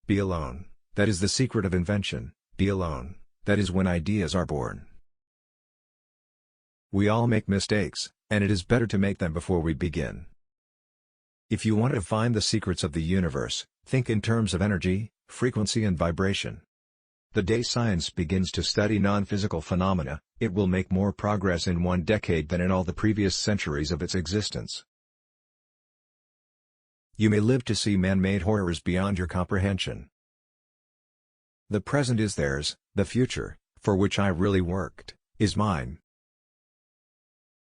be alone. That is the secret of invention, be alone. That is when ideas are born. We all make mistakes, and it is better to make them before we begin. If you want to find the secrets of the universe, think in terms of energy, frequency and vibration. The day science begins to study non-physical phenomena, it will make more progress in 1 decade than in all the previous centuries of its existence. You may live to see man-made horrors beyond your comprehension. The present is theirs, the future, for which I really worked, is mine.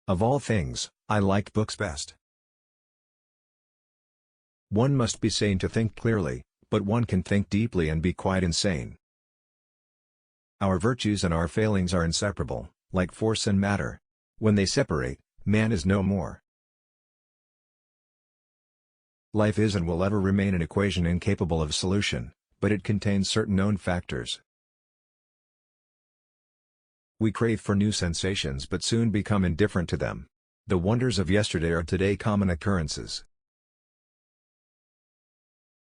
Of all things, I like books best. One must be sane to think clearly, but one can think deeply and be quite insane. Our virtues and our failings are inseparable, like force and matter. When they separate, man is no more. Life is and will ever remain an equation incapable of solution, but it contains certain known factors. We crave for new sensations but soon become indifferent to them. The wonders of yesterday are today common occurrences.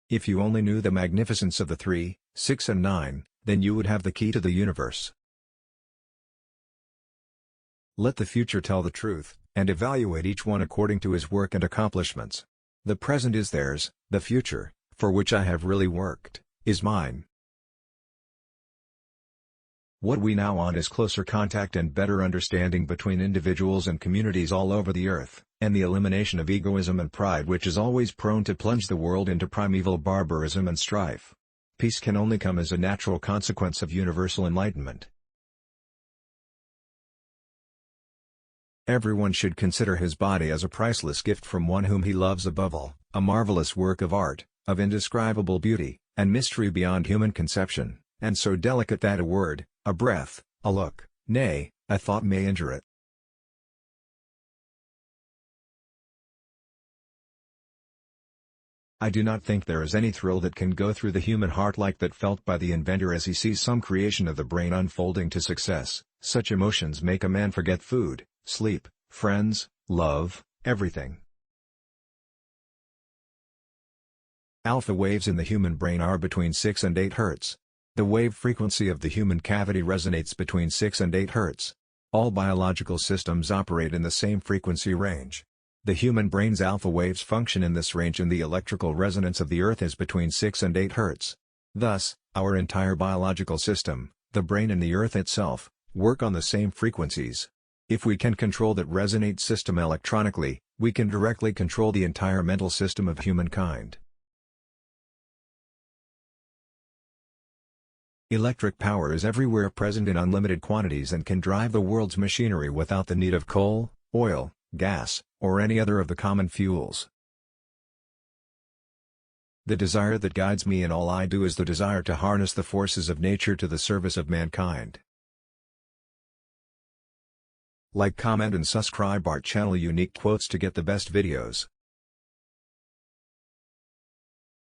If you only knew the magnificence of the 3, 6 and 9, then you would have the key to the universe. Let the future tell the truth, and evaluate each one according to his work and accomplishments. The present is theirs, the future, for which I have really worked, is mine. What we now want is closer contact and better understanding between individuals and communities all over the earth, and the elimination of egoism and pride which is always prone to plunge the world into primeval barbarism and strife. Peace can only come as a natural consequence of universal enlightenment. Everyone should consider his body as a priceless gift from one whom he loves above all, a marvelous work of art, of indescribable beauty, and mystery beyond human conception, and so delicate that a word, a breath, a look, nay, a thought may injure it. I do not think there is any thrill that can go through the human heart like that felt by the inventor as he sees some creation of the brain unfolding to success. Such emotions make a man forget food, sleep, friends, love, everything. Alpha waves in the human brain are between 6 and 8 Hz. The wave frequency of the human cavity resonates between 6 and 8 Hz. All biological systems operate in the same frequency range. The human brain's alpha waves function in this range and the electrical resonance of the Earth is between 6 and 8 Hz. Thus, our entire biological system, the brain and the Earth itself, work on the same frequencies. If we can control that resonate system electronically, we can directly control the entire mental system of humankind. Electric power is everywhere present in unlimited quantities and can drive the world's machinery without the need of coal, oil, gas, or any other of the common fuels. The desire that guides me in all I do is the desire to harness the forces of nature to the service of mankind. Like, comment and subscribe our channel Unique Quotes to get the best videos.